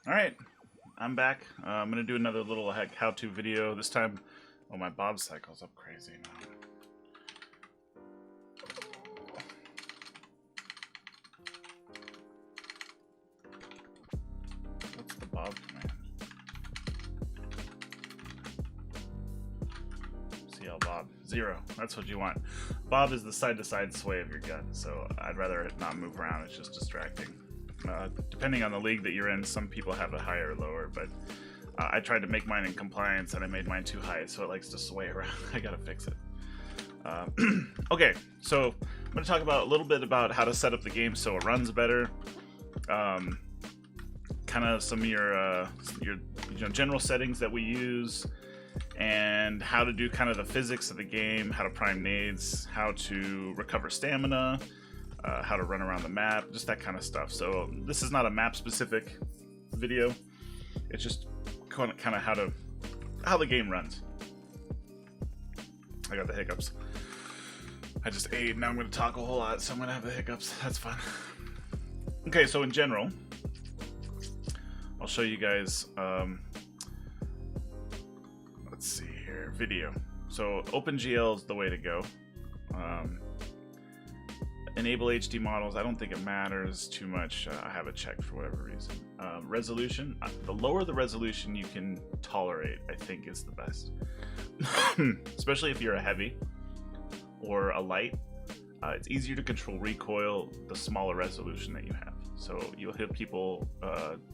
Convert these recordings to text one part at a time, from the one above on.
Alright, I'm back. I'm going to do another little how-to video. This time, oh, my bob cycle's up crazy now. What's the bob command? CL bob. 0. That's what you want. Bob is the side-to-side sway of your gun, so I'd rather it not move around. It's just distracting. Depending on the league that you're in, some people have it higher or lower, but I tried to make mine in compliance and I made mine too high, so it likes to sway around. I gotta fix it. Okay, so I'm going to talk about a little bit about how to set up the game so it runs better. Kind of some of your general settings that we use, and how to do kind of the physics of the game, how to prime nades, how to recover stamina, how to run around the map, just that kind of stuff. So this is not a map specific video, it's just kind of how the game runs. I got the hiccups. I just ate, now I'm going to talk a whole lot, so I'm going to have the hiccups. That's fun. Okay, so in general, I'll show you guys, let's see here, video. So OpenGL is the way to go. Enable HD models, I don't think it matters too much. I have it checked for whatever reason. Resolution, the lower the resolution you can tolerate, I think is the best. Especially if you're a heavy or a light. It's easier to control recoil the smaller resolution that you have. So you'll hear people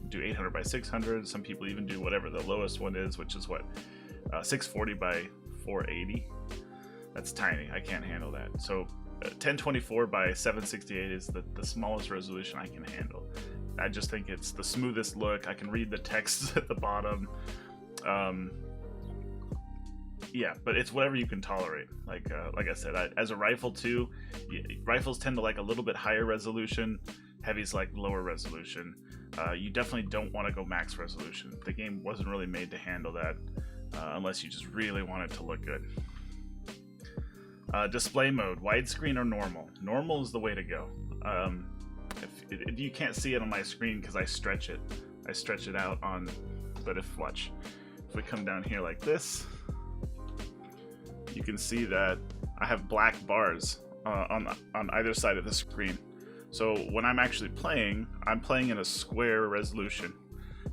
do 800 by 600, some people even do whatever the lowest one is, which is what, 640 by 480. That's tiny, I can't handle that. So 1024 by 768 is the smallest resolution I can handle. I just think it's the smoothest look. I can read the text at the bottom. Yeah, but it's whatever you can tolerate. Like I said, as a rifle too, rifles tend to like a little bit higher resolution. Heavies like lower resolution. You definitely don't want to go max resolution. The game wasn't really made to handle that unless you just really want it to look good. Display mode, widescreen or normal. Normal is the way to go. If you can't see it on my screen because I stretch it out on, but if we come down here like this, you can see that I have black bars on either side of the screen. So when I'm actually playing, I'm playing in a square resolution,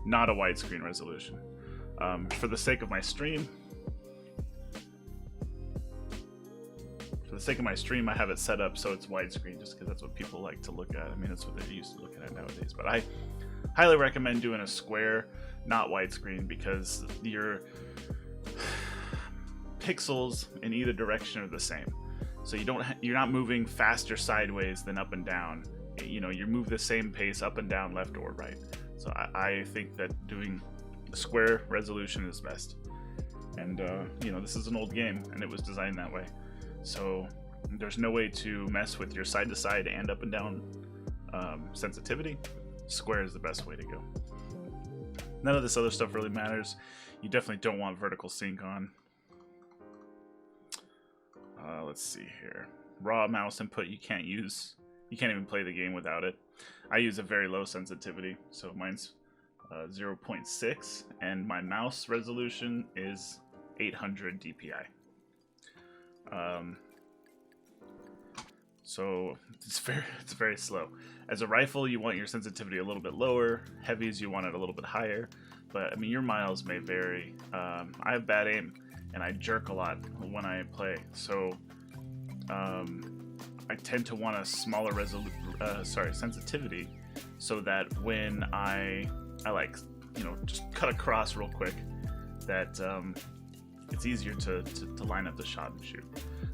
not a widescreen resolution. For the sake of my stream, I have it set up so it's widescreen just because that's what people like to look at. I mean, that's what they're used to looking at nowadays. But I highly recommend doing a square, not widescreen, because your pixels in either direction are the same. So you're not moving faster sideways than up and down. You know, you move the same pace up and down, left or right. So I think that doing a square resolution is best. And you know, this is an old game and it was designed that way. So there's no way to mess with your side to side and up and down sensitivity. Square is the best way to go. None of this other stuff really matters. You definitely don't want vertical sync on. Let's see here. Raw mouse input you can't use. You can't even play the game without it. I use a very low sensitivity, so mine's 0.6, and my mouse resolution is 800 DPI. So it's very slow. As a rifle, you want your sensitivity a little bit lower. Heavies, you want it a little bit higher. But I mean, your miles may vary. I have bad aim, and I jerk a lot when I play. So I tend to want a smaller sensitivity, so that when I like, you know, just cut across real quick, that it's easier to line up the shot and shoot.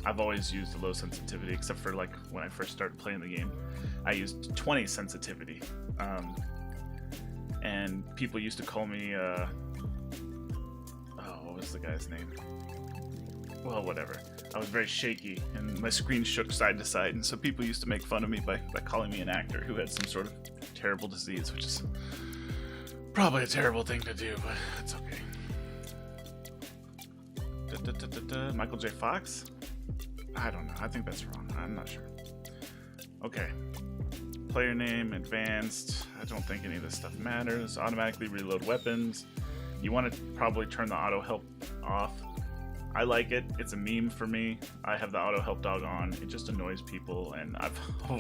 I've always used a low sensitivity, except for like when I first started playing the game. I used 20 sensitivity, and people used to call me, what was the guy's name? Well, whatever. I was very shaky, and my screen shook side to side, and so people used to make fun of me by calling me an actor who had some sort of terrible disease, which is probably a terrible thing to do, but it's okay. Michael J. Fox? I don't know. I think that's wrong. I'm not sure. Okay. player name, advanced. I don't think any of this stuff matters. Automatically reload weapons. You want to probably turn the auto help off. I like it. It's a meme for me. I have the auto help dog on. It just annoys people, and I've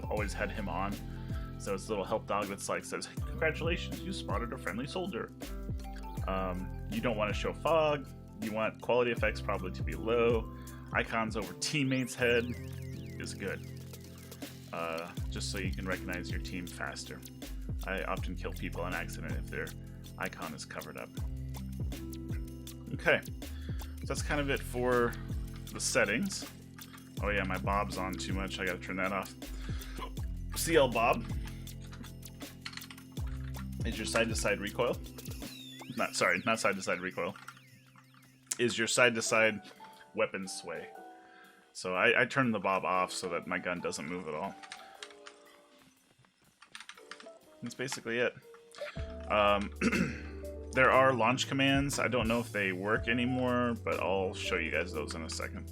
always had him on. So it's a little help dog that's like says, "Congratulations, you spotted a friendly soldier." You don't want to show fog. You want quality effects probably to be low. Icons over teammate's head is good. Just so you can recognize your team faster. I often kill people on accident if their icon is covered up. Okay, so that's kind of it for the settings. Oh yeah, my bob's on too much. I gotta turn that off. CL bob is your side-to-side recoil. Not side-to-side recoil. Is your side-to-side weapon sway. So I turn the bob off so that my gun doesn't move at all. That's basically it. There are launch commands. I don't know if they work anymore, but I'll show you guys those in a second.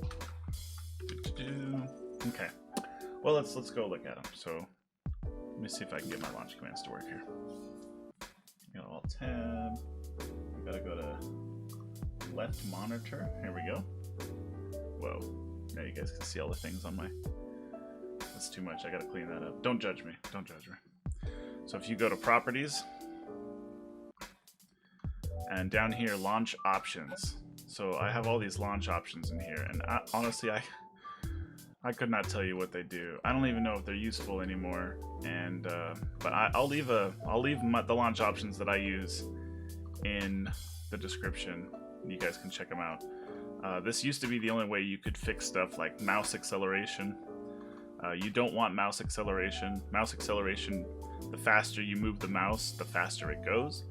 Okay. Well, let's go look at them. So let me see if I can get my launch commands to work here. Got Alt tab. I gotta go to left monitor. Here we go. Whoa. Now you guys can see all the things on my... That's too much. I gotta clean that up. Don't judge me. Don't judge me. So if you go to properties, and down here, launch options. So I have all these launch options in here, and honestly, I could not tell you what they do. I don't even know if they're useful anymore. And but I'll leave the launch options that I use in the description. You guys can check them out. This used to be the only way you could fix stuff like mouse acceleration. You don't want mouse acceleration. Mouse acceleration, the faster you move the mouse, the faster it goes.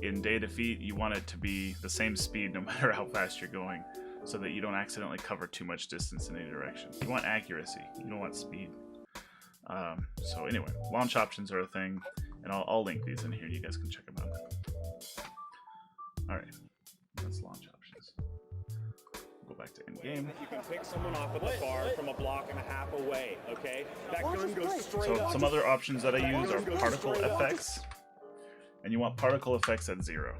In Day Defeat, you want it to be the same speed no matter how fast you're going, so that you don't accidentally cover too much distance in any direction. You want accuracy, you don't want speed. So anyway, launch options are a thing, and I'll link these in here. You guys can check them out. Alright, that's launch options. Go back to in-game. You can pick someone off at the bar from a block and a half away, okay? That gun goes straight up. So some other options that I use are particle effects, and you want particle effects at 0.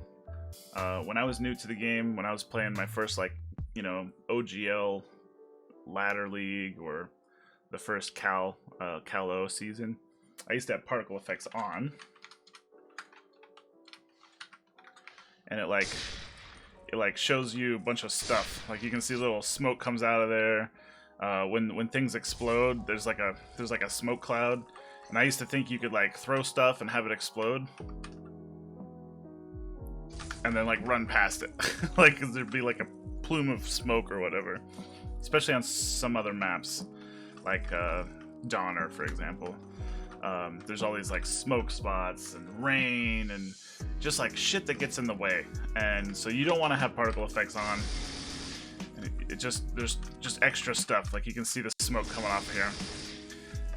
When I was new to the game, when I was playing my first, like, you know, OGL ladder league or the first Cal O season, I used to have particle effects on, and it shows you a bunch of stuff. Like you can see little smoke comes out of there. When things explode, there's like a smoke cloud, and I used to think you could like throw stuff and have it explode, and then like run past it, like 'cause there'd be like a plume of smoke or whatever. Especially on some other maps, like Donner, for example. There's all these like smoke spots and rain and just like shit that gets in the way, and so you don't want to have particle effects on. There's just extra stuff, like you can see the smoke coming off here,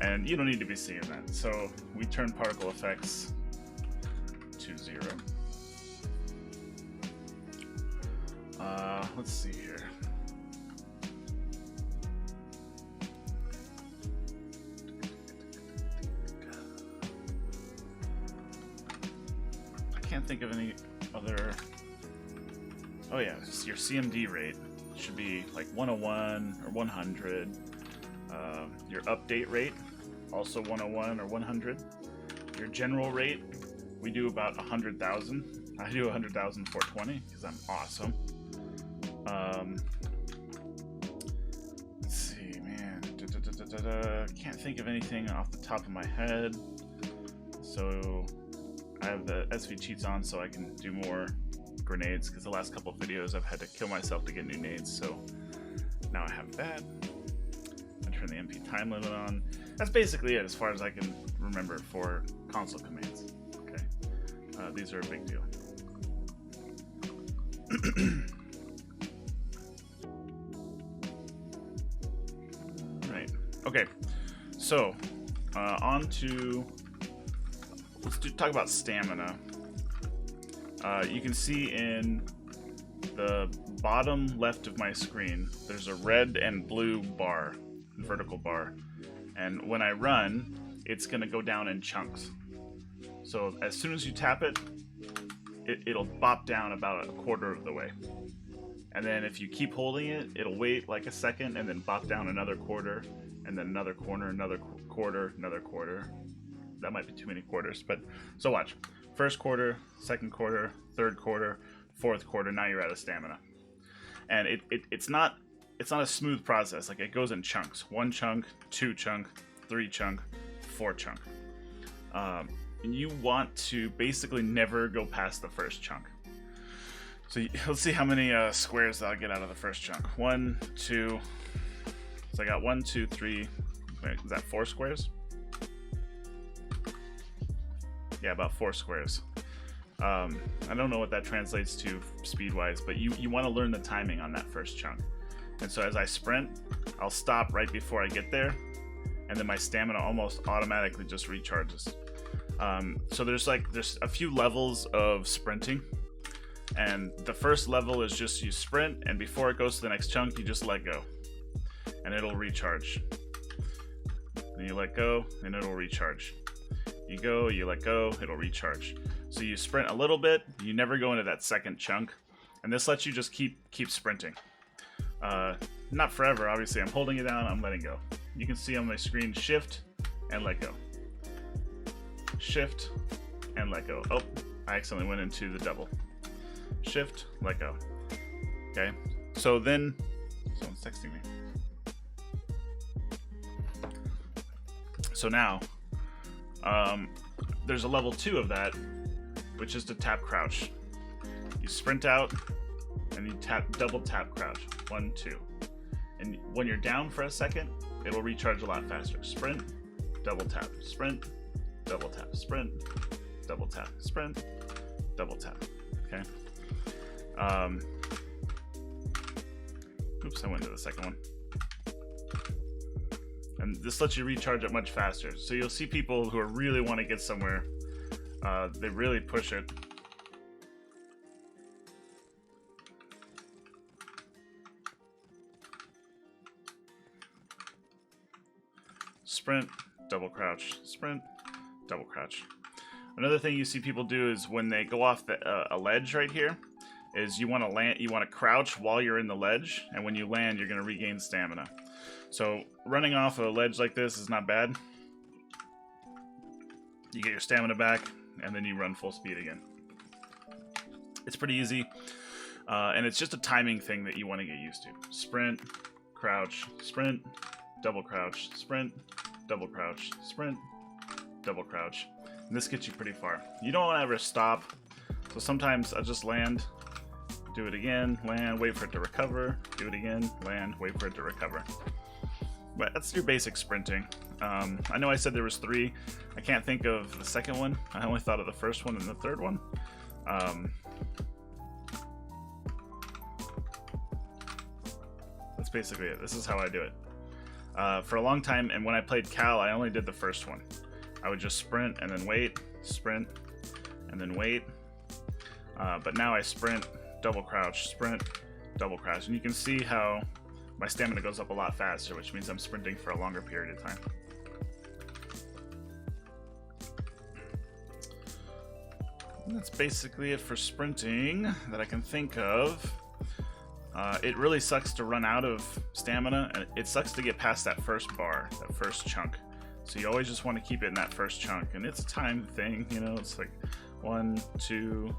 and you don't need to be seeing that. So we turn particle effects to 0. Let's see here. Can't think of any other. Oh yeah, your CMD rate should be like 101 or 100. Your update rate, also 101 or 100. Your general rate, we do about 100,000. I do 100,000 420 because I'm awesome. Let's see, man. Can't think of anything off the top of my head. So I have the SV cheats on so I can do more grenades, because the last couple of videos I've had to kill myself to get new nades, so now I have that. I turn the MP time limit on. That's basically it as far as I can remember for console commands. Okay, these are a big deal. Right. Okay, so on to... Let's talk about stamina. You can see in the bottom left of my screen, there's a red and blue bar, vertical bar. And when I run, it's gonna go down in chunks. So as soon as you tap it, it'll bop down about a quarter of the way. And then if you keep holding it, it'll wait like a second and then bop down another quarter, and then another corner, another quarter, another quarter. That might be too many quarters, but so watch. First quarter, second quarter, third quarter, fourth quarter, now you're out of stamina. And it's not a smooth process. Like, it goes in chunks. 1 chunk, 2 chunk, 3 chunk, 4 chunk. And you want to basically never go past the first chunk. So let's see how many squares that I'll get out of the first chunk. 1, 2. So I got 1, 2, 3. Wait, is that 4 squares? Yeah, about 4 squares. I don't know what that translates to speed-wise, but you want to learn the timing on that first chunk. And so as I sprint, I'll stop right before I get there, and then my stamina almost automatically just recharges. So there's a few levels of sprinting, and the first level is just you sprint, and before it goes to the next chunk, you just let go, and it'll recharge. Then you let go, and it'll recharge. You go, you let go, it'll recharge. So you sprint a little bit, you never go into that second chunk, and this lets you just keep sprinting. Not forever, obviously. I'm holding it down, I'm letting go. You can see on my screen, shift and let go. Shift and let go. Oh, I accidentally went into the double. Shift, let go. Okay, so then, someone's texting me. So now, there's a level 2 of that, which is to tap crouch. You sprint out, and you double tap crouch. 1, 2. And when you're down for a second, it'll recharge a lot faster. Sprint, double tap, sprint, double tap, sprint, double tap, sprint, double tap. Okay. Oops, I went to the second one. And this lets you recharge it much faster. So you'll see people who really want to get somewhere, they really push it. Sprint, double crouch, sprint, double crouch. Another thing you see people do is when they go off a ledge right here, is you want to land, you want to crouch while you're in the ledge, and when you land, you're going to regain stamina. So running off a ledge like this is not bad. You get your stamina back, and then you run full speed again. It's pretty easy, and it's just a timing thing that you want to get used to. Sprint, crouch, sprint, double crouch, sprint, double crouch, sprint, double crouch. And this gets you pretty far. You don't want to ever stop. So sometimes I'll just land, do it again, land, wait for it to recover, do it again, land, wait for it to recover. But that's your basic sprinting. I know I said there was 3. I can't think of the second one. I only thought of the first one and the third one. That's basically it. This is how I do it. For a long time, and when I played Cal, I only did the first one. I would just sprint and then wait, sprint, and then wait. But now I sprint, double crouch, sprint, double crouch. And you can see how my stamina goes up a lot faster, which means I'm sprinting for a longer period of time. And that's basically it for sprinting that I can think of. It really sucks to run out of stamina, and it sucks to get past that first bar, that first chunk. So you always just want to keep it in that first chunk, and it's a time thing, you know. It's like 1, 2,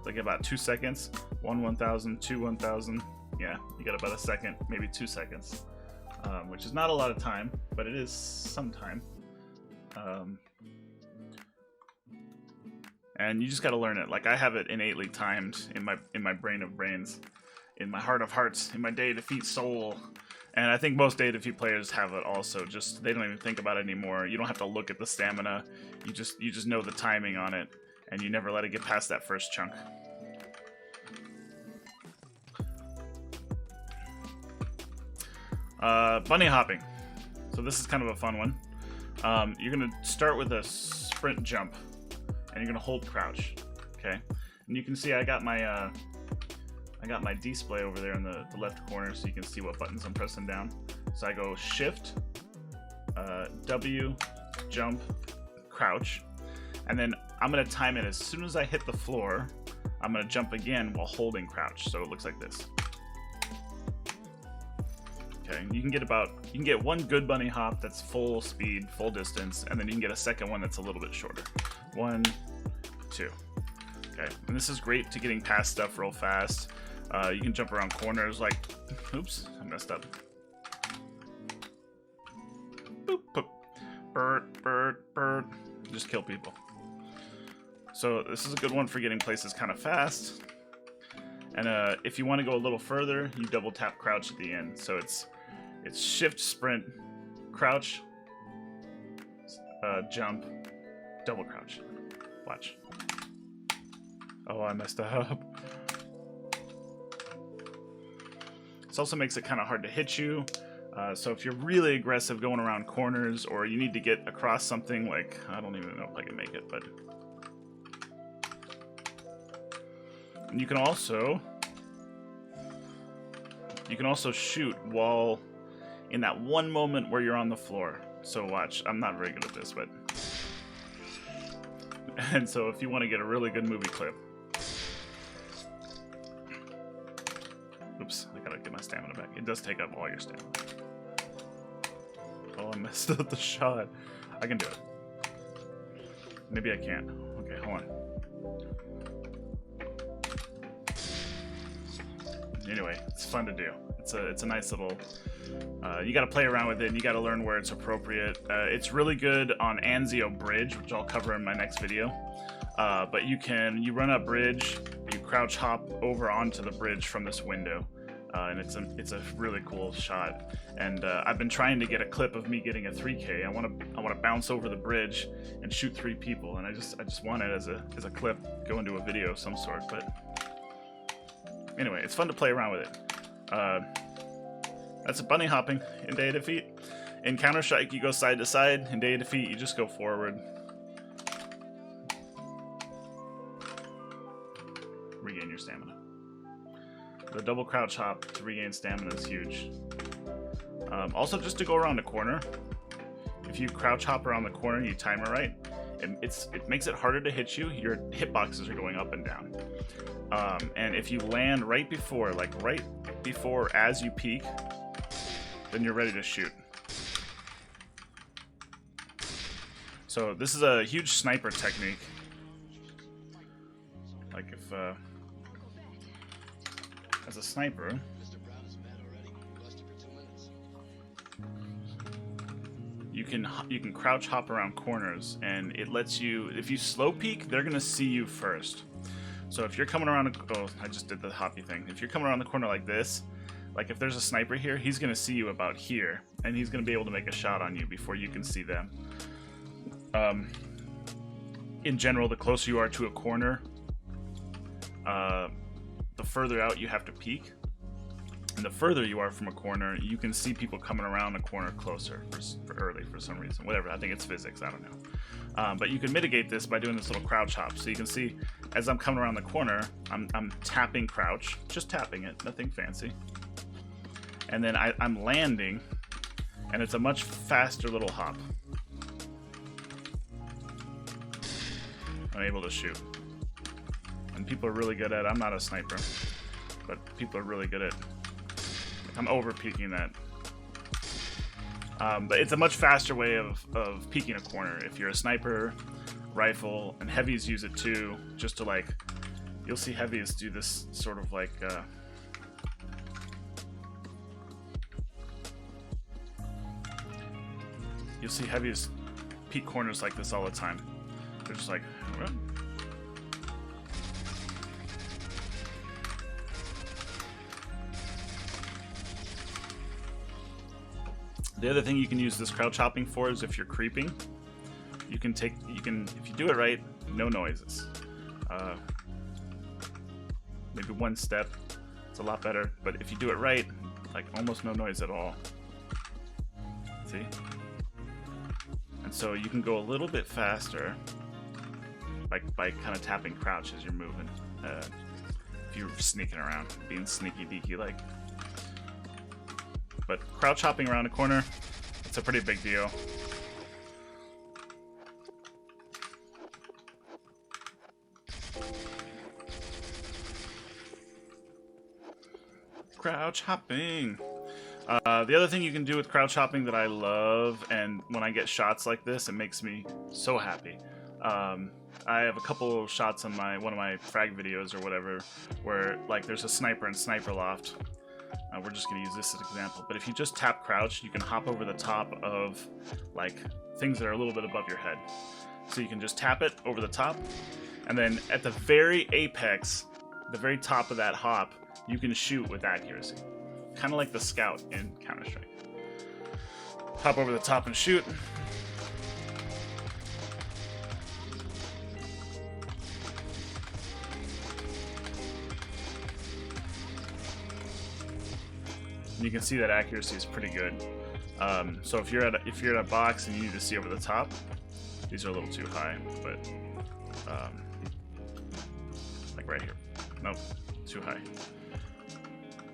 like about 2 seconds. 1 1000, 2 1000. Yeah, you got about a second, maybe 2 seconds, which is not a lot of time, but it is some time. And you just got to learn it. Like, I have it innately timed in my brain of brains, in my heart of hearts, in my day defeat soul. And I think most day defeat players have it also. Just, they don't even think about it anymore. You don't have to look at the stamina. You just know the timing on it, and you never let it get past that first chunk. Bunny hopping. So this is kind of a fun one. You're gonna start with a sprint jump, and you're gonna hold crouch. Okay, and you can see I got my display over there in the left corner, so you can see what buttons I'm pressing down. So I go Shift, W, jump, crouch, and then I'm gonna time it as soon as I hit the floor. I'm gonna jump again while holding crouch, so it looks like this. Okay, you can get one good bunny hop that's full speed, full distance, and then you can get a second one that's a little bit shorter. 1, 2. Okay, and this is great to getting past stuff real fast. You can jump around corners like, oops, I messed up. Boop, boop. Bird, bird, bird. Just kill people. So this is a good one for getting places kind of fast. And if you want to go a little further, you double tap crouch at the end. So it's shift, sprint, crouch, jump, double crouch. Watch. Oh, I messed up. This also makes it kind of hard to hit you. So if you're really aggressive going around corners, or you need to get across something like, I don't even know if I can make it, but and you can also shoot while in that one moment where you're on the floor. So watch, I'm not very good at this, but and so if you want to get a really good movie clip, oops, I gotta get my stamina back. It does take up all your stamina. Oh, I messed up the shot. I can do it. Maybe I can't. Okay, hold on. Anyway, it's fun to do. It's a nice little. You got to play around with it, and you got to learn where it's appropriate. It's really good on Anzio Bridge, which I'll cover in my next video. But you run up bridge, you crouch hop over onto the bridge from this window. And it's a really cool shot, and I've been trying to get a clip of me getting a 3K. I want to bounce over the bridge and shoot 3 people, and I just want it as a clip, go into a video of some sort. But anyway, it's fun to play around with it. That's a bunny hopping in Day of Defeat. In Counter Strike, you go side to side. In Day of Defeat, you just go forward. Regain your stamina. The double crouch hop to regain stamina is huge. Also, just to go around the corner, if you crouch hop around the corner, you time it right, it makes it harder to hit you. Your hitboxes are going up and down. And if you land right before as you peek, then you're ready to shoot. So this is a huge sniper technique. Like if as a sniper, you can crouch hop around corners, and it lets you, if you slow peek, they're gonna see you first. So if you're coming around, I just did the hoppy thing. If you're coming around the corner like this, like if there's a sniper here, he's gonna see you about here, and he's gonna be able to make a shot on you before you can see them. In general, the closer you are to a corner, the further out you have to peek, and the further you are from a corner, you can see people coming around the corner closer for early for some reason. Whatever, I think it's physics, I don't know. But you can mitigate this by doing this little crouch hop. So you can see as I'm coming around the corner, I'm tapping crouch, just tapping it, nothing fancy. And then I'm landing, and it's a much faster little hop. I'm able to shoot. And people are really good at it. I'm not a sniper, but people are really good at it. I'm over peeking that. But it's a much faster way of peeking a corner. If you're a sniper, rifle, and heavies use it too, just to like, you'll see heavies do this sort of like, you'll see heavies peek corners like this all the time. They're just like, what? The other thing you can use this crouch hopping for is if you're creeping. If you do it right, no noises. Maybe one step, it's a lot better. But if you do it right, like almost no noise at all. See? And so you can go a little bit faster by kind of tapping crouch as you're moving. If you're sneaking around, being sneaky deaky like. But crouch hopping around a corner, it's a pretty big deal. Crouch hopping. The other thing you can do with crouch hopping that I love, and when I get shots like this, it makes me so happy. I have a couple shots on one of my frag videos or whatever, where like there's a sniper in sniper loft. We're just gonna use this as an example, but if you just tap crouch, you can hop over the top of like things that are a little bit above your head. So you can just tap it over the top, and then at the very apex, the very top of that hop, you can shoot with accuracy. Kind of like the scout in Counter-Strike. Hop over the top and shoot. And you can see that accuracy is pretty good. So if you're at a box and you need to see over the top, these are a little too high, but like right here. Nope, too high.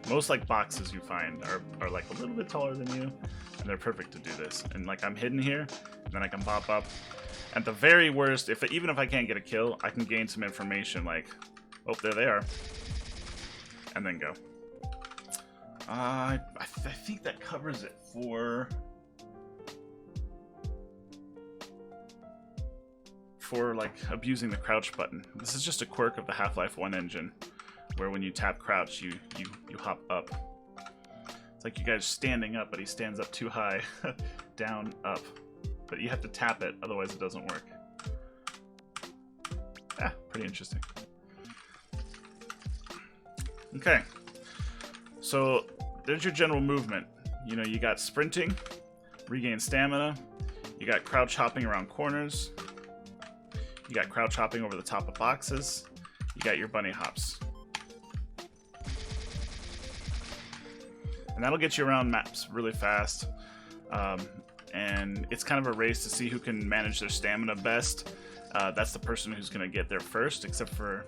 Most like boxes you find are like a little bit taller than you, and they're perfect to do this. And like I'm hidden here, and then I can pop up. At the very worst, even if I can't get a kill, I can gain some information like, oh, there they are, and then go. I think that covers it for like abusing the crouch button. This is just a quirk of the Half-Life 1 engine, where when you tap crouch, you hop up. It's like you guys standing up, but he stands up too high. Down, up. But you have to tap it, otherwise it doesn't work. Ah, pretty interesting. Okay. So there's your general movement. You know, you got sprinting, regain stamina, you got crouch hopping around corners, you got crouch hopping over the top of boxes, you got your bunny hops. And that'll get you around maps really fast. And it's kind of a race to see who can manage their stamina best. That's the person who's going to get there first, except for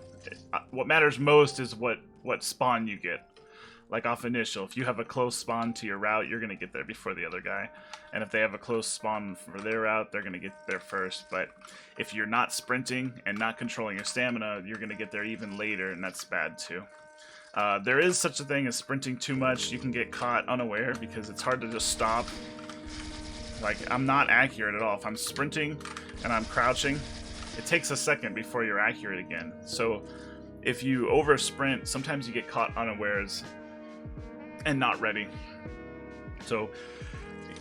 what matters most is what spawn you get. Like off initial, if you have a close spawn to your route, you're going to get there before the other guy. And if they have a close spawn for their route, they're going to get there first. But if you're not sprinting and not controlling your stamina, you're going to get there even later, and that's bad too. There is such a thing as sprinting too much. You can get caught unaware because it's hard to just stop. Like, I'm not accurate at all. If I'm sprinting and I'm crouching, it takes a second before you're accurate again. So if you over sprint, sometimes you get caught unawares and not ready. So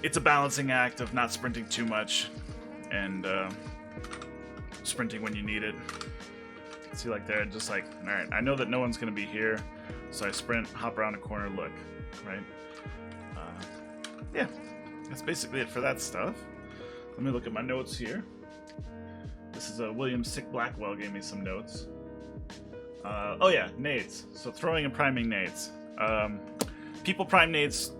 it's a balancing act of not sprinting too much and sprinting when you need it. See, like there, just like, all right, I know that no one's gonna be here, so I sprint, hop around a corner, look, right? Yeah, that's basically it for that stuff. Let me look at my notes here. This is William Sick Blackwell gave me some notes. Oh yeah, nades. So throwing and priming nades. People prime nades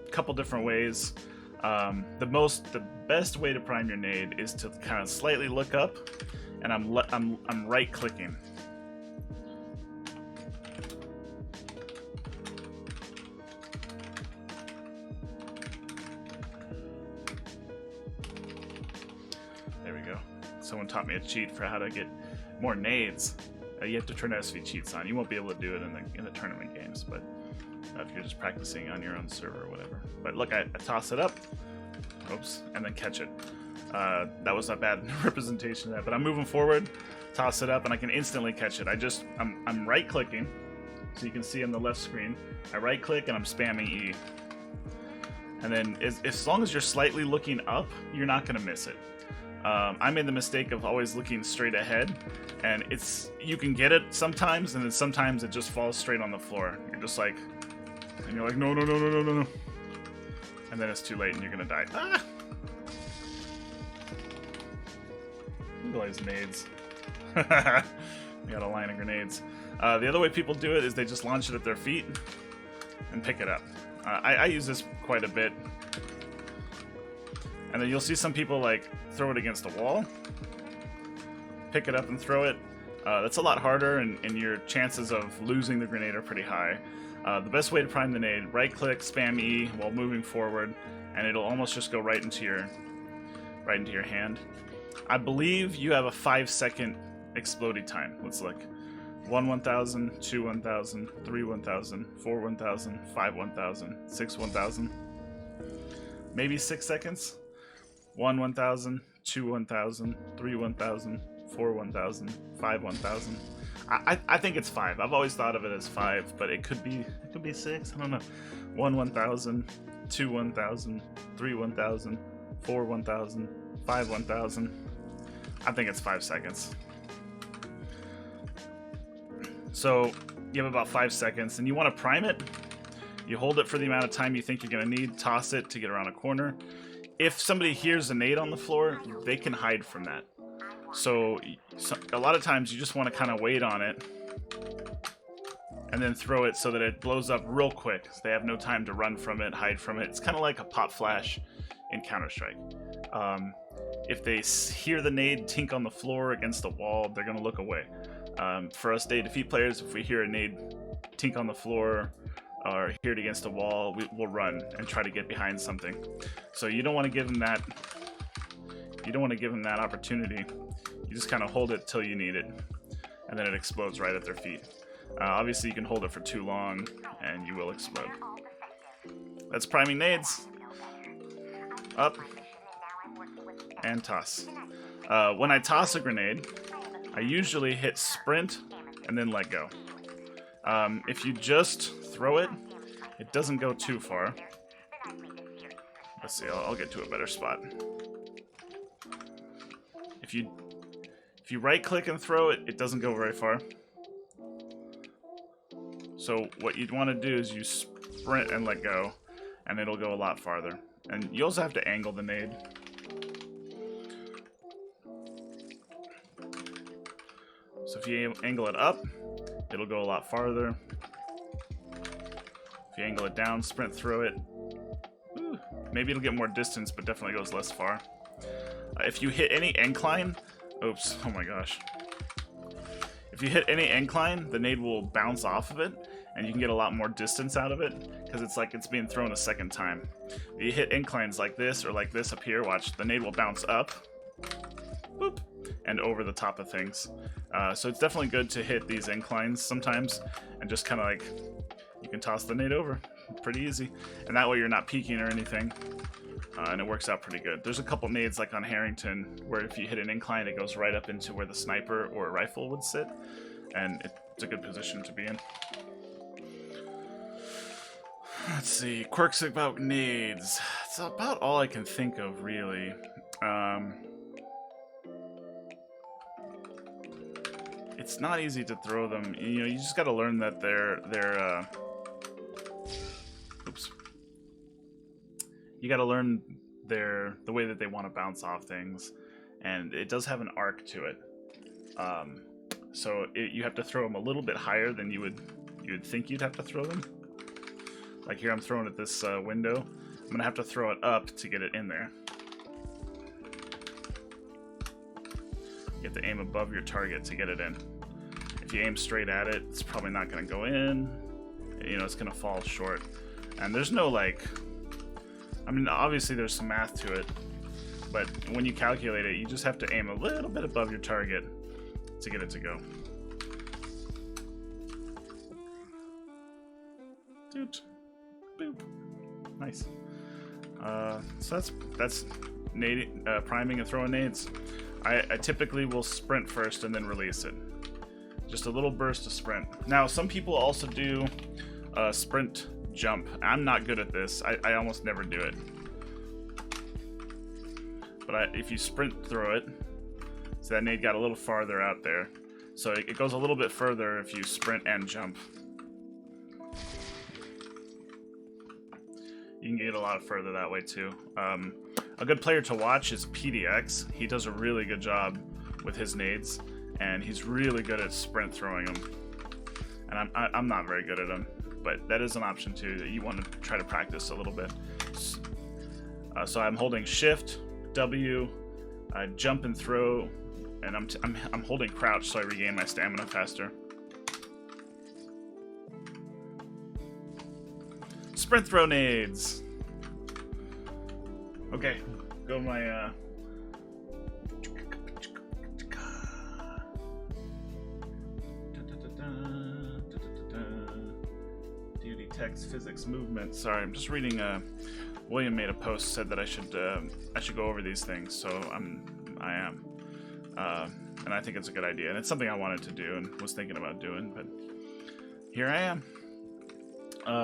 a couple different ways. The best way to prime your nade is to kind of slightly look up, and I'm right clicking. There we go. Someone taught me a cheat for how to get more nades. You have to turn SV cheats on. You won't be able to do it in the tournament games, but if you're just practicing on your own server or whatever. But look, I toss it up, oops, and then catch it. That was a bad representation of that, but I'm moving forward, toss it up, and I can instantly catch it. I'm right clicking, so you can see on the left screen, I right click and I'm spamming E. And then as long as you're slightly looking up, you're not gonna miss it. I made the mistake of always looking straight ahead, and you can get it sometimes, and then sometimes it just falls straight on the floor. You're just like, and you're like, no, no, no, no, no, no, no. And then it's too late and you're gonna die. Ah! Look at all these nades. We got a line of grenades. The other way people do it is they just launch it at their feet and pick it up. I use this quite a bit. And then you'll see some people like throw it against a wall, pick it up and throw it. That's a lot harder, and your chances of losing the grenade are pretty high. The best way to prime the nade, right click, spam E while moving forward, and it'll almost just go right into your hand. I believe you have a 5-second exploding time. Let's look. 1 1000, 2 1000, 3 1000, 4 1000, 5 1000, 6 1000. Maybe 6 seconds. 1 1000, 2 1000, 3 1000, 4 1000, 5 1000. I think it's 5. I've always thought of it as 5, but it could be 6. I don't know. 1 1000, 2 1000, 3 1000, 4 1000, 5 1000. I think it's 5 seconds. So you have about 5 seconds, and you want to prime it. You hold it for the amount of time you think you're going to need, toss it to get around a corner. If somebody hears a nade on the floor, they can hide from that. So a lot of times you just want to kind of wait on it and then throw it so that it blows up real quick, so they have no time to run from it, hide from it. It's kind of like a pop flash in Counter-Strike. If they hear the nade tink on the floor against the wall, they're going to look away. For us day defeat players, if we hear a nade tink on the floor or hear it against a wall, we'll run and try to get behind something. So you don't want to give them that. You don't want to give them that opportunity. You just kind of hold it till you need it, and then it explodes right at their feet. Obviously, you can hold it for too long, and you will explode. That's priming nades. Up and toss. When I toss a grenade, I usually hit sprint and then let go. If you just throw it, it doesn't go too far. Let's see, I'll get to a better spot. If you right click and throw it, it doesn't go very far. So what you'd want to do is you sprint and let go, and it'll go a lot farther. And you also have to angle the nade. So if you angle it up, it'll go a lot farther. If you angle it down, sprint through it, maybe it'll get more distance, but definitely goes less far. If you hit any incline, oops, oh my gosh. If you hit any incline, the nade will bounce off of it, and you can get a lot more distance out of it, because it's like it's being thrown a second time. If you hit inclines like this or like this up here, watch, the nade will bounce up, boop, and over the top of things. So it's definitely good to hit these inclines sometimes, and just kind of like, you can toss the nade over. Pretty easy. And that way you're not peeking or anything. And it works out pretty good. There's a couple nades like on Harrington where if you hit an incline, it goes right up into where the sniper or a rifle would sit. And it's a good position to be in. Let's see. Quirks about nades. It's about all I can think of, really. It's not easy to throw them. You know, you just got to learn that they're oops. You got to learn the way that they want to bounce off things, and it does have an arc to it. So you have to throw them a little bit higher than you would think you'd have to throw them. Like here, I'm throwing at this window. I'm gonna have to throw it up to get it in there. You have to aim above your target to get it in. If you aim straight at it, it's probably not gonna go in. You know, it's gonna fall short. And there's no like, I mean, obviously there's some math to it, but when you calculate it, you just have to aim a little bit above your target to get it to go. Doot. Boop. Nice. So that's priming and throwing nades. I typically will sprint first and then release it. Just a little burst of sprint. Now, some people also do sprint jump. I'm not good at this. I almost never do it. But if you sprint through it, so that nade got a little farther out there. So it goes a little bit further if you sprint and jump. You can get a lot further that way too. A good player to watch is PDX. He does a really good job with his nades, and he's really good at sprint throwing them. And I'm not very good at them, but that is an option too that you want to try to practice a little bit. So I'm holding Shift, W, jump and throw, and I'm holding crouch so I regain my stamina faster. Sprint throw nades. Okay, go my text, physics, movement. Sorry, I'm just reading. William made a post, said that I should go over these things, so I am, and I think it's a good idea, and it's something I wanted to do and was thinking about doing, but here I am.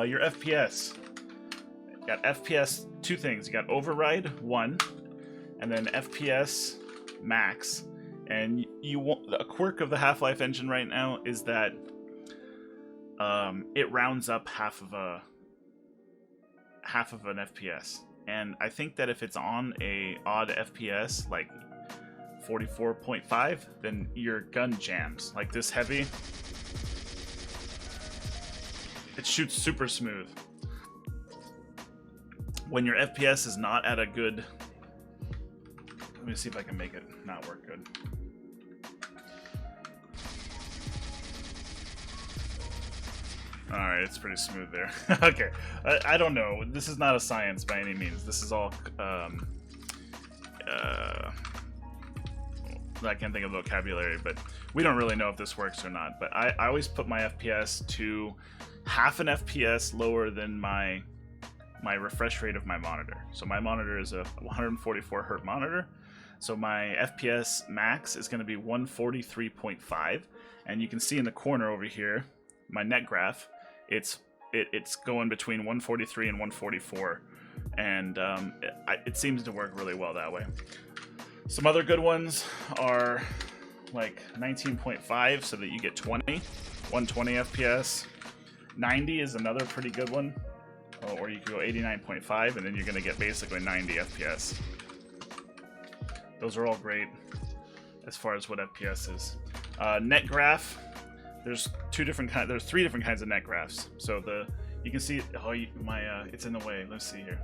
Your FPS. You got FPS, two things. You got override 1, and then FPS max. And you want a quirk of the Half-Life engine right now is that it rounds up half of an FPS. And I think that if it's on a odd FPS like 44.5, then your gun jams. Like this heavy, it shoots super smooth. When your FPS is not at a good... Let me see if I can make it not work good. Alright, it's pretty smooth there. Okay, I don't know. This is not a science by any means. This is all... I can't think of vocabulary, but we don't really know if this works or not. But I always put my FPS to half an FPS lower than my refresh rate of my monitor. So my monitor is a 144 hertz monitor. So my FPS max is going to be 143.5, and you can see in the corner over here, my net graph, it's going between 143 and 144, and it seems to work really well that way. Some other good ones are like 19.5, so that you get 120 FPS. 90 is another pretty good one. Or you could go 89.5, and then you're going to get basically 90 FPS. Those are all great as far as what FPS is. Net graph, there's three different kinds of net graphs. So you can see, it's in the way. Let's see here.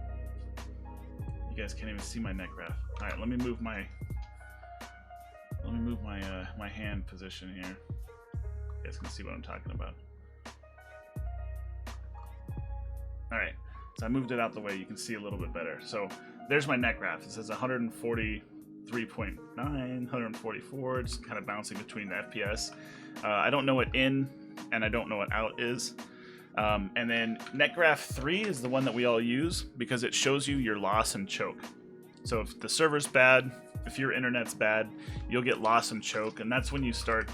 You guys can't even see my net graph. All right, let me move my my hand position here. You guys can see what I'm talking about. Alright, so I moved it out the way. You can see a little bit better. So there's my net graph. It says 143.9, 144, just kind of bouncing between the FPS. I don't know what in and I don't know what out is. And then net graph 3 is the one that we all use because it shows you your loss and choke. So if the server's bad, if your internet's bad, you'll get loss and choke, and that's when you start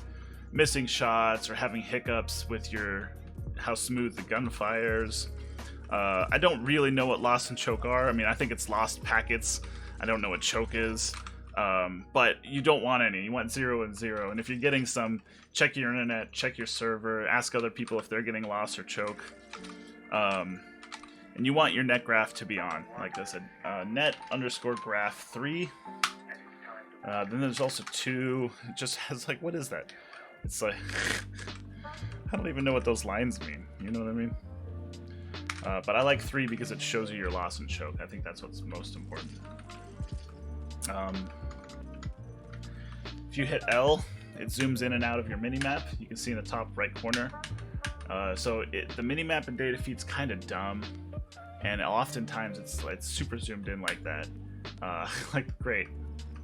missing shots or having hiccups with how smooth the gun fires. I don't really know what loss and choke are. I mean, I think it's lost packets. I don't know what choke is. But you don't want any. You want 0 and 0. And if you're getting some, check your internet, check your server, ask other people if they're getting loss or choke. And you want your net graph to be on. Like I said, net_graph 3. Then there's also 2. It just has like, what is that? It's like, I don't even know what those lines mean. You know what I mean? But I like 3 because it shows you your loss and choke. I think that's what's most important. If you hit L, it zooms in and out of your minimap. You can see in the top right corner. So the minimap in data feed's kind of dumb, and oftentimes it's super zoomed in like that. Like, great.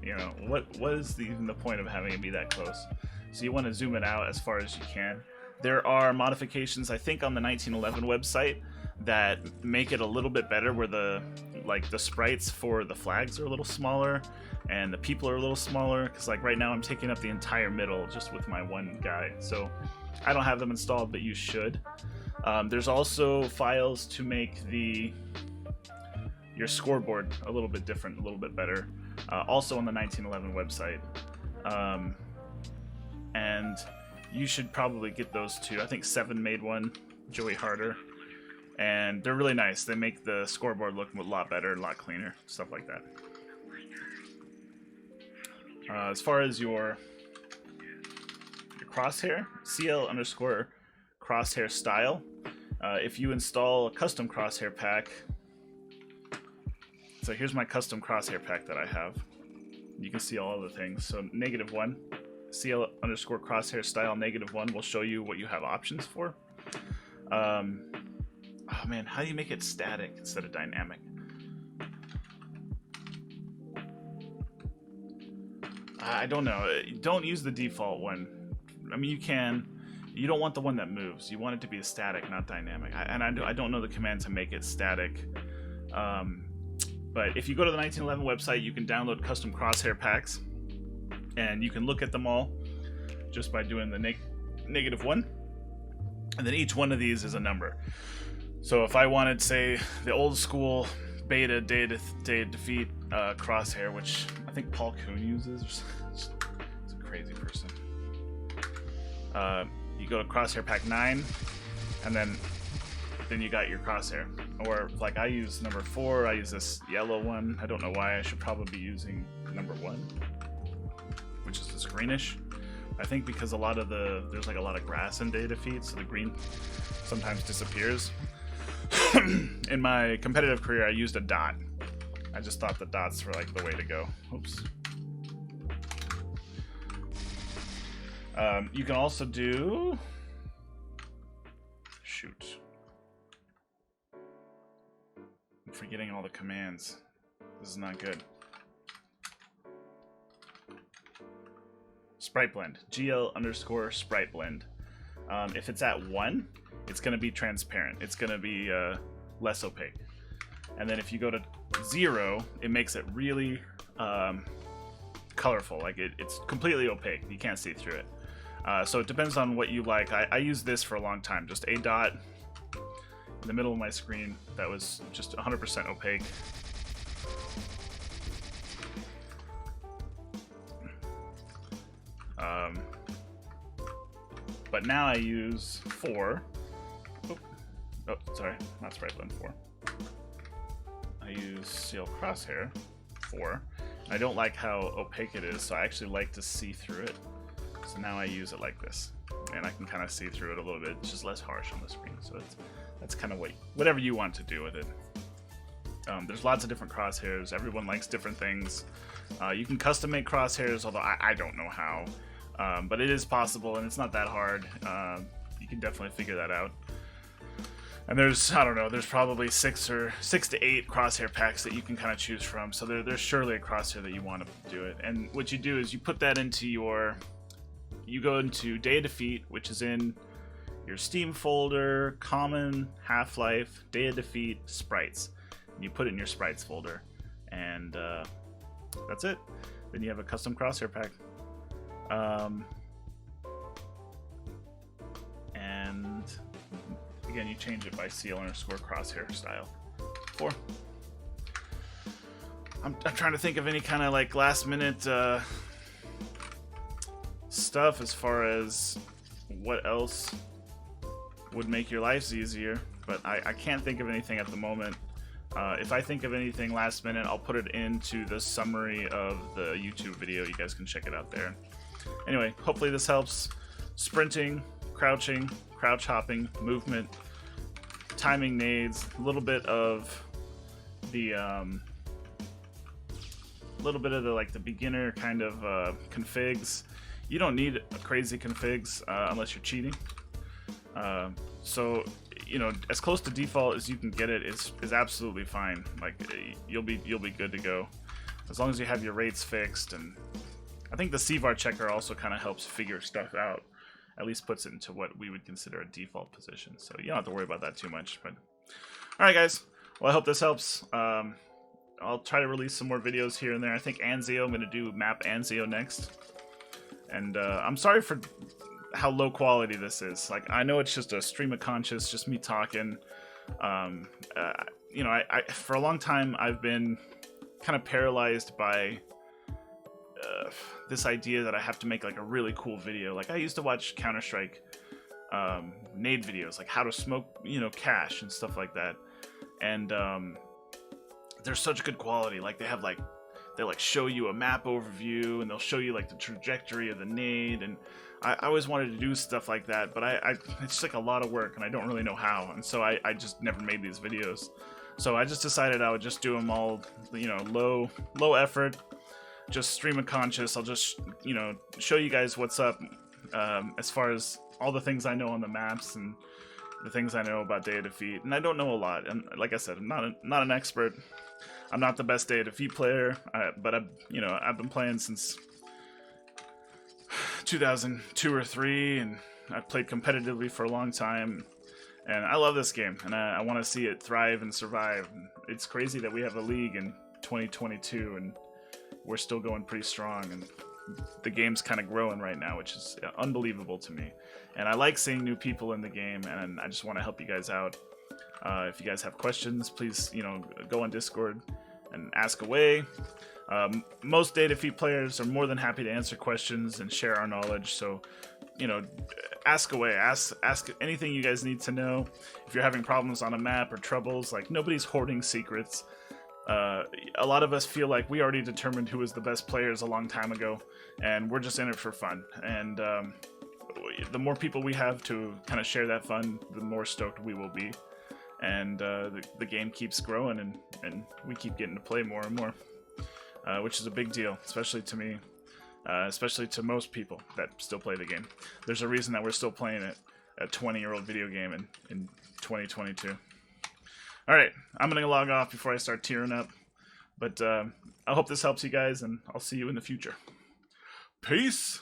You know, what is even the point of having it be that close? So you want to zoom it out as far as you can. There are modifications, I think, on the 1911 website that make it a little bit better, where the sprites for the flags are a little smaller and the people are a little smaller, because like right now I'm taking up the entire middle just with my one guy. So I don't have them installed, but you should. There's also files to make your scoreboard a little bit different, a little bit better, also on the 1911 website. And you should probably get those two. I think 7 made one, Joey Harder, and they're really nice. They make the scoreboard look a lot better, a lot cleaner, stuff like that. As far as your crosshair, CL_crosshair style. If you install a custom crosshair pack, so here's my custom crosshair pack that I have. You can see all of the things. So -1, CL_crosshair style -1 will show you what you have options for. Oh man, how do you make it static instead of dynamic? I don't know. Don't use the default one. I mean, you can You don't want the one that moves. You want it to be static, not dynamic. I don't know the command to make it static. But if you go to the 1911 website, you can download custom crosshair packs, and you can look at them all just by doing the -1, and then each one of these is a number. So if I wanted, say, the old school beta day defeat crosshair, which I think Paul Kuhn uses, it's a crazy person. You go to crosshair pack 9, and then you got your crosshair. Or like I use number 4, I use this yellow one. I don't know why. I should probably be using number 1, which is this greenish. I think because there's like a lot of grass in day defeat, so the green sometimes disappears. In my competitive career, I used a dot. I just thought the dots were like the way to go. Oops. You can also do... Shoot. I'm forgetting all the commands. This is not good. Sprite blend. GL_sprite blend. If it's at 1, it's going to be transparent. It's going to be less opaque. And then if you go to 0, it makes it really colorful. Like it's completely opaque. You can't see through it. So it depends on what you like. I used this for a long time. Just a dot in the middle of my screen that was just 100% opaque. But now I use 4. Oh, sorry, not sprite blend 4. I use seal crosshair 4. I don't like how opaque it is, so I actually like to see through it. So now I use it like this, and I can kind of see through it a little bit. It's just less harsh on the screen. So that's kind of whatever you want to do with it. There's lots of different crosshairs. Everyone likes different things. You can custom make crosshairs, although I don't know how. But it is possible, and it's not that hard. You can definitely figure that out. And there's, I don't know, there's probably 6 to 8 crosshair packs that you can kind of choose from. So there's surely a crosshair that you want to do it. And what you do is you put that into you go into Day of Defeat, which is in your Steam folder, Common, Half-Life, Day of Defeat, Sprites. And you put it in your Sprites folder. And that's it. Then you have a custom crosshair pack. And again, you change it by CL_crosshair style. 4. I'm trying to think of any kind of like last minute stuff as far as what else would make your lives easier, but I can't think of anything at the moment. If I think of anything last minute, I'll put it into the summary of the YouTube video. You guys can check it out there. Anyway, hopefully this helps. Sprinting, crouching, crouch hopping, movement, timing nades, a little bit of the like the beginner kind of configs. You don't need crazy configs unless you're cheating. So you know, as close to default as you can get it is absolutely fine. Like you'll be good to go as long as you have your rates fixed. And I think the CVAR checker also kind of helps figure stuff out. At least puts it into what we would consider a default position. So you don't have to worry about that too much. But all right, guys. Well, I hope this helps. I'll try to release some more videos here and there. I think Anzio, I'm going to do map Anzio next. And I'm sorry for how low quality this is. Like, I know it's just a stream of conscious, just me talking. You know, I for a long time I've been kind of paralyzed by this idea that I have to make like a really cool video. Like, I used to watch Counter-Strike nade videos, like how to smoke, you know, cache and stuff like that. And they're such good quality. Like, they like show you a map overview, and they'll show you like the trajectory of the nade. And I always wanted to do stuff like that, but it's just like a lot of work, and I don't really know how. And so I just never made these videos. So I just decided I would just do them all, you know, low effort, just stream of conscious. I'll just, you know, show you guys what's up as far as all the things I know on the maps and the things I know about Day of Defeat. And I don't know a lot, and like I said, I'm not an expert. I'm not the best Day of Defeat player, but I've been playing since 2002 or 3, and I've played competitively for a long time, and I love this game, and I want to see it thrive and survive. It's crazy that we have a league in 2022, and we're still going pretty strong, and the game's kind of growing right now, which is unbelievable to me. And I like seeing new people in the game, and I just want to help you guys out. If you guys have questions, please, go on Discord and ask away. Most Day Defeat players are more than happy to answer questions and share our knowledge, so ask away. Ask anything you guys need to know. If you're having problems on a map or troubles, like, nobody's hoarding secrets. A lot of us feel like we already determined who was the best players a long time ago, and we're just in it for fun. And the more people we have to kind of share that fun, the more stoked we will be. And the game keeps growing, and we keep getting to play more and more, which is a big deal, especially to me, especially to most people that still play the game. There's a reason that we're still playing it, a 20-year-old video game in 2022. Alright, I'm going to log off before I start tearing up, but I hope this helps you guys, and I'll see you in the future. Peace!